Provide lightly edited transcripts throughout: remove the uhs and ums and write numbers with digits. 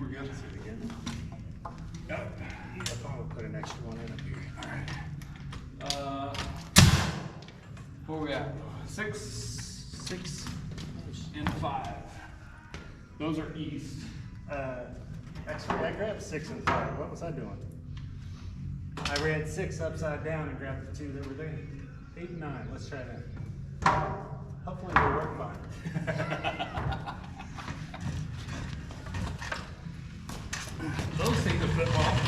we're good. Is it again? Yep. I'll put an extra one in up here. Alright. Where we at? 6, and 5. Those are east. Actually, I grabbed 6 and 5. What was I doing? I read 6 upside down and grabbed the 2 that were there. 8 and 9. Let's try that. Hopefully they work fine. Those seem to fit well.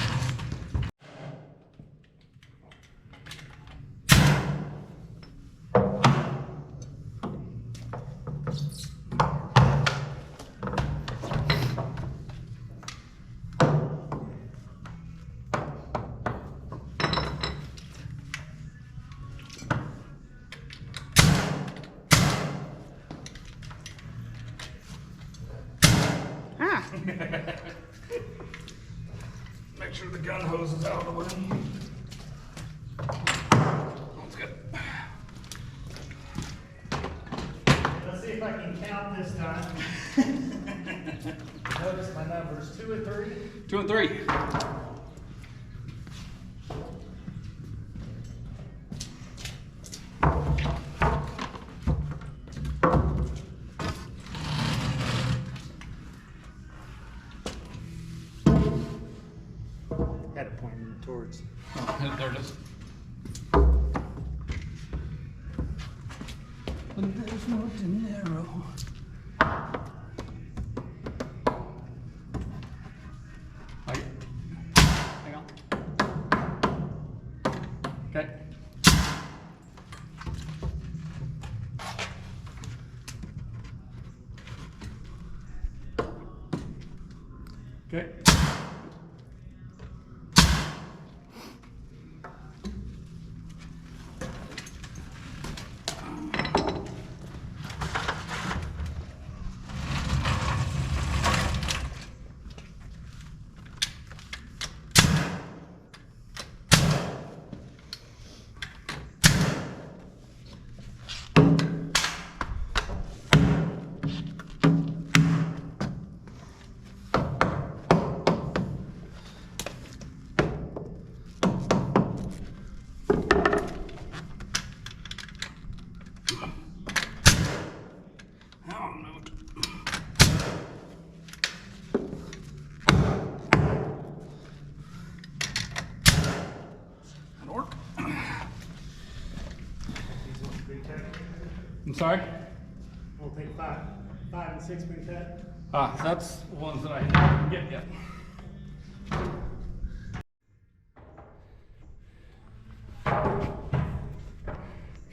Make sure the gun hose is out of the way. That's good. Let's see if I can count this time. Notice my numbers 2 and 3. 2 and 3. Had it pointing towards. Oh, there it is. But there's no dinero. Hang on. Okay. Okay. I'm sorry? We'll take 5 and 6 been cut. That's ones that I didn't get yet.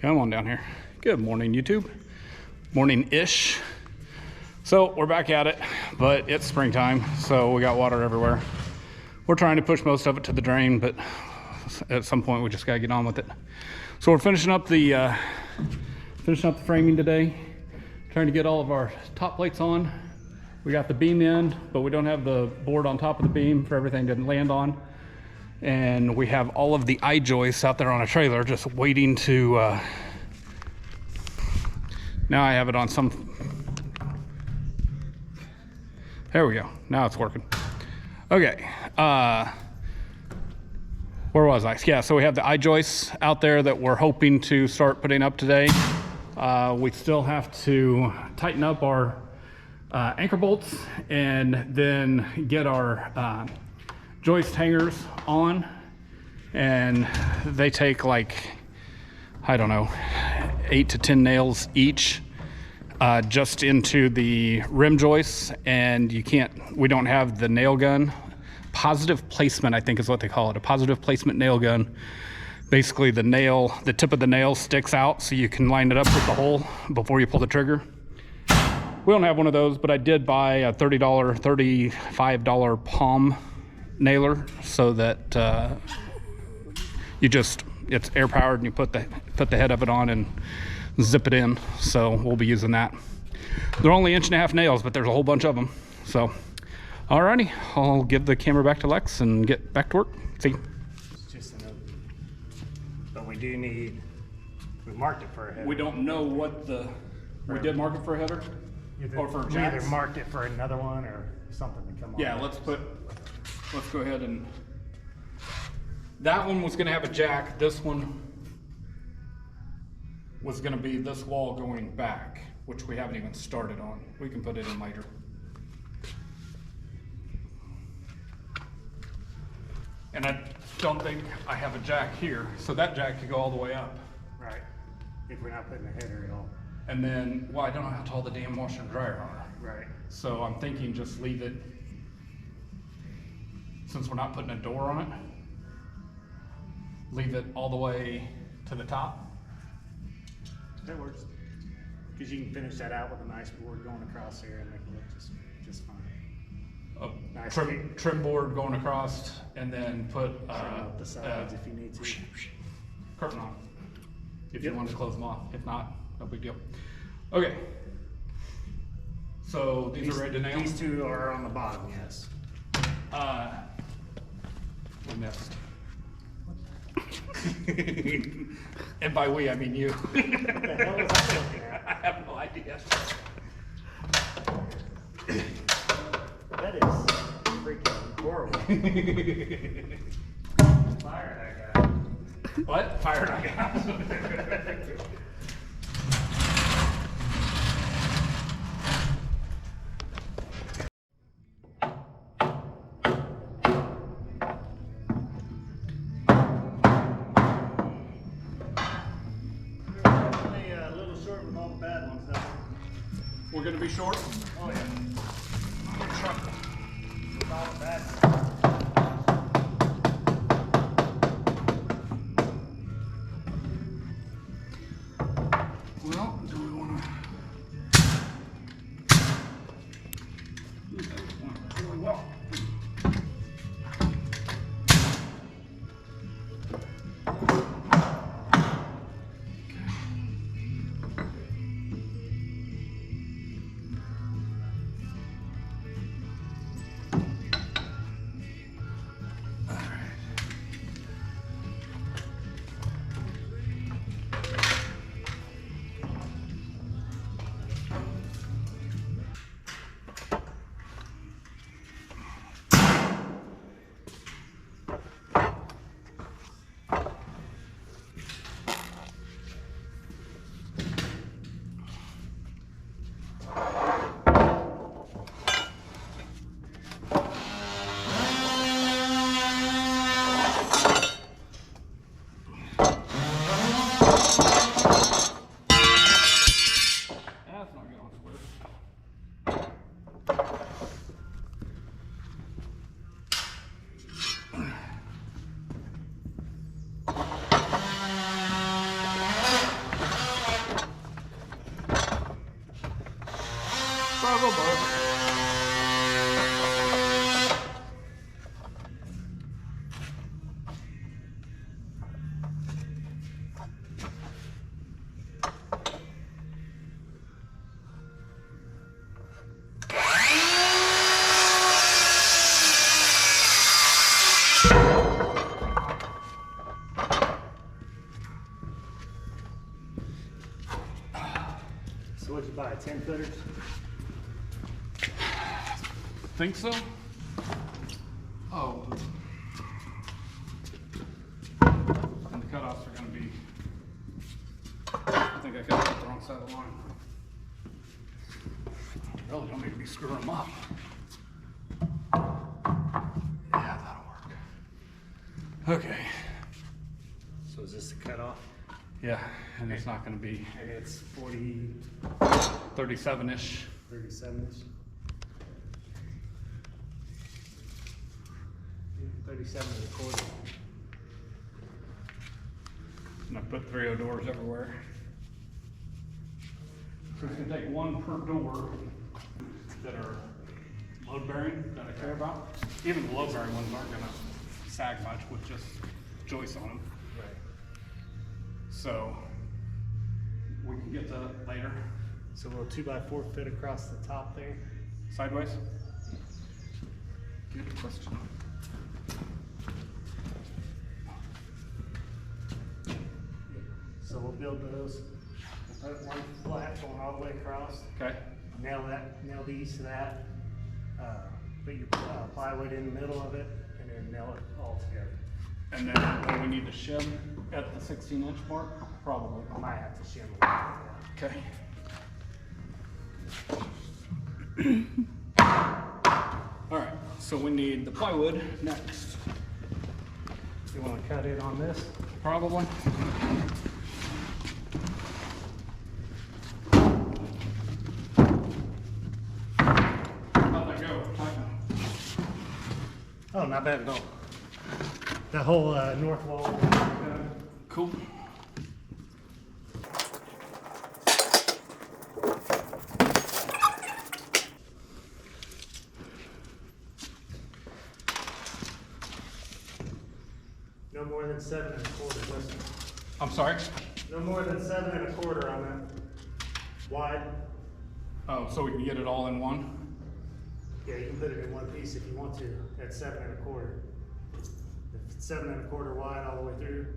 Come on down here. Good morning, YouTube. Morning-ish. So we're back at it, but it's springtime, so we got water everywhere. We're trying to push most of it to the drain, but at some point we just gotta get on with it. So we're finishing up the framing today, trying to get all of our top plates on. We got the beam in, but we don't have the board on top of the beam for everything to land on. And we have all of the I-joists out there on a trailer just waiting to, now I have it on some, there we go, now it's working. Okay, where was I? Yeah, so we have the I-joists out there that we're hoping to start putting up today. We still have to tighten up our anchor bolts and then get our joist hangers on, and they take like, I don't know, 8 to 10 nails each just into the rim joists, and we don't have the nail gun. Positive placement, I think is what they call it, a positive placement nail gun. Basically the tip of the nail sticks out so you can line it up with the hole before you pull the trigger. We don't have one of those, but I did buy a $35 palm nailer so that it's air powered and you put the head of it on and zip it in. So we'll be using that. They're only 1.5 inch nails, but there's a whole bunch of them. So, alrighty, I'll give the camera back to Lex and get back to work. See. Just another, but we do need, we marked it for a header. We don't know what we did mark it for a header? Or for we jacks? either marked it for another one or something to come on. Yeah, let's go ahead and, that one was gonna have a jack, this one was gonna be this wall going back, which we haven't even started on. We can put it in later. And I don't think I have a jack here, so that jack could go all the way up. Right. If we're not putting a header at all. And then, well, I don't know how tall the damn washer and dryer are. Right. So I'm thinking just leave it, since we're not putting a door on it, leave it all the way to the top. That works. Because you can finish that out with a nice board going across there and make it look just fine. A Nice. trim board going across, and then put Trim up the sides if you need to. curtain on, if Yep. you want to close them off. If not, no big deal. Okay. So these are ready to nail? These two are on the bottom, yes. We missed. And by we, I mean you. What the hell was I looking at? I have no idea. That is freaking horrible. Fire that guy. What? Fire that guy. Definitely a little short with all the bad ones, though. We're gonna be short. Oh yeah. With all the bad ones. Well, do we wanna? Well. That's not going square. Bravo, bud. So what'd you buy, 10 footers? Think so? Oh. And the cutoffs are gonna be, I think I got it the wrong side of the line. I really don't need to be screwing them up. Yeah, that'll work. Okay. So is this the cutoff? Yeah, and it's not gonna be And it's 40, 37-ish. 37-ish. 37 and a quarter. And I put 3/0 doors everywhere. So it's gonna take one per door that are load bearing that I care about. Even the load bearing ones aren't gonna sag much with just joists on them. Right. So we can get to that later. So will 2x4 fit across the top there? Sideways? Good question. So we'll build those. We'll put one flat going all the way across. Okay. nail these to that. Put your plywood in the middle of it, and then nail it all together. And then when we need to shim at the 16-inch mark, probably. I might have to shim a little bit. Okay. All right, so we need the plywood next. You want to cut it on this? Probably. How'd that go? Oh, not bad at all. The whole north wall. Cool. No more than 7 1/4. Listen. I'm sorry? No more than 7 1/4 on that. Wide. Oh, so we can get it all in one? Yeah, you can put it in one piece if you want to. At 7 1/4. If it's 7 1/4 wide all the way through.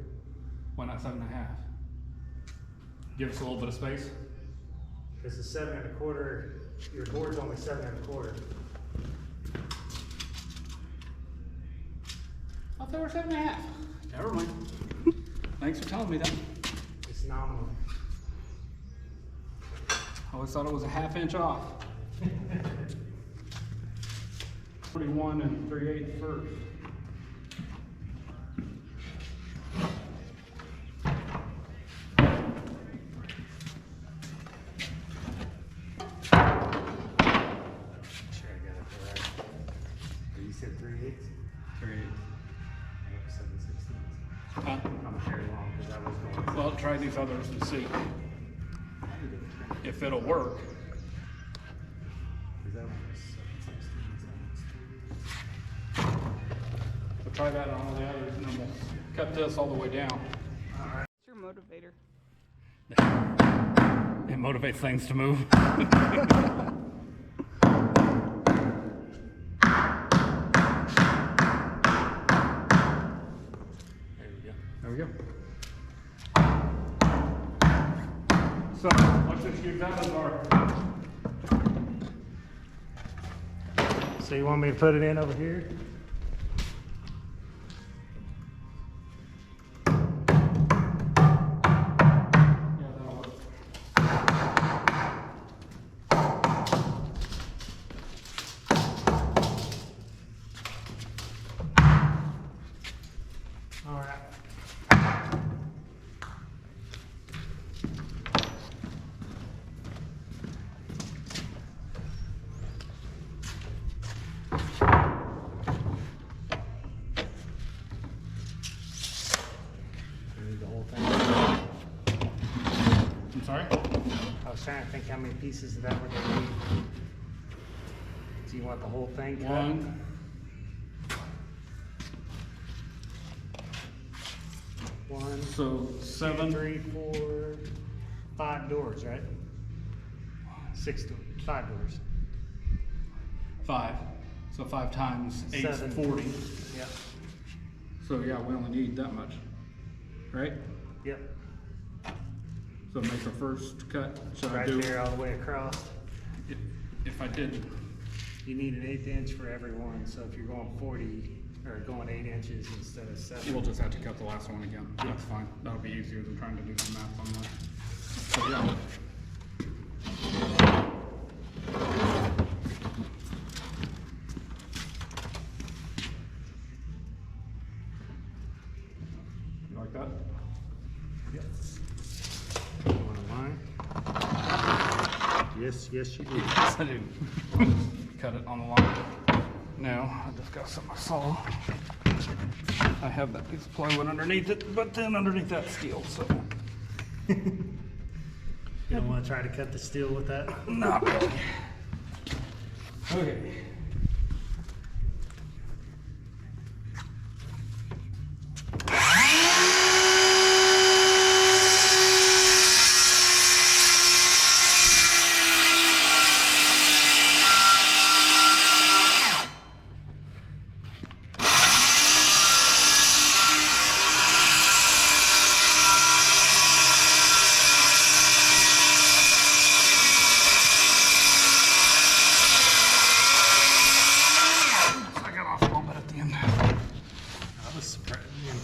Why not 7.5? Give us a little bit of space. This is 7 1/4. Your board's only 7 1/4. I thought they were 7.5. Never mind. Thanks for telling me that. It's nominal. I always thought it was a 1/2 inch off. 41 3/8 first. Sure, I got it right. You said 3/8? 3/8. 7/16. Huh? I'm very long because I was going. Well, try these others and see if it'll work. Because that one was 7/16. So try that on all the others, and then we'll cut this all the way down. What's your motivator? It motivates things to move. There we go. So let's just use that as our. So you want me to put it in over here? Yeah, that'll work. All right. Need the whole thing. I'm sorry? I was trying to think how many pieces of that we're gonna need. Do you want the whole thing cut? One, So 7. 3, 4, 5 doors, right? 5 doors. 5. So 5 times 8 is 7. 40. Yep. So yeah, we only need that much, right? Yep. So make our first cut. Should I Right do? there all the way across. If I did, You need an 1/8 inch for every one. So if you're going 40 or going 8 inches instead of 7. we'll just have to cut the last one again. That's fine. That'll be easier than trying to do some math on that. So yeah. You like that? Yep. Want a line? Yes, yes you do. Yes, I do. Cut it on the line. Now, I just got some I saw. I have that piece of plywood underneath it, but then underneath that steel, so. You don't want to try to cut the steel with that? Not really. Okay.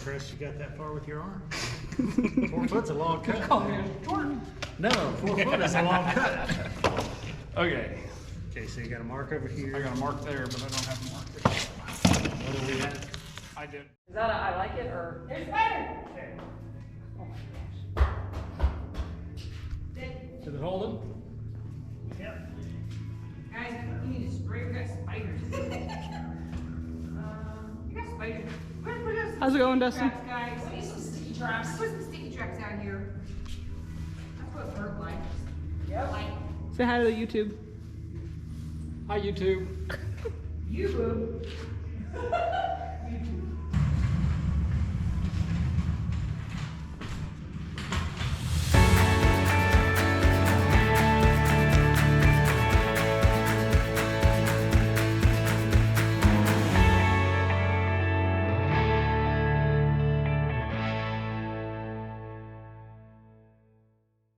impressed you got that far with your arm. 4 foot's a long cut. No, 4 foot is a long cut. Okay. Okay, so you got a mark over here. I got a mark there, but I don't have a mark there. What do we have? I did. Is that a I like it or? There's better. Oh my gosh. Is it holding? Yep. Guys, you need to spray. We got spiders. You got spiders. Put us some How's it going, sticky Dustin? traps, guys. We need some sticky traps. Put some sticky traps out here. That's what Bert likes. Yep. Like Say hi to the YouTube. Hi, YouTube. you, boo.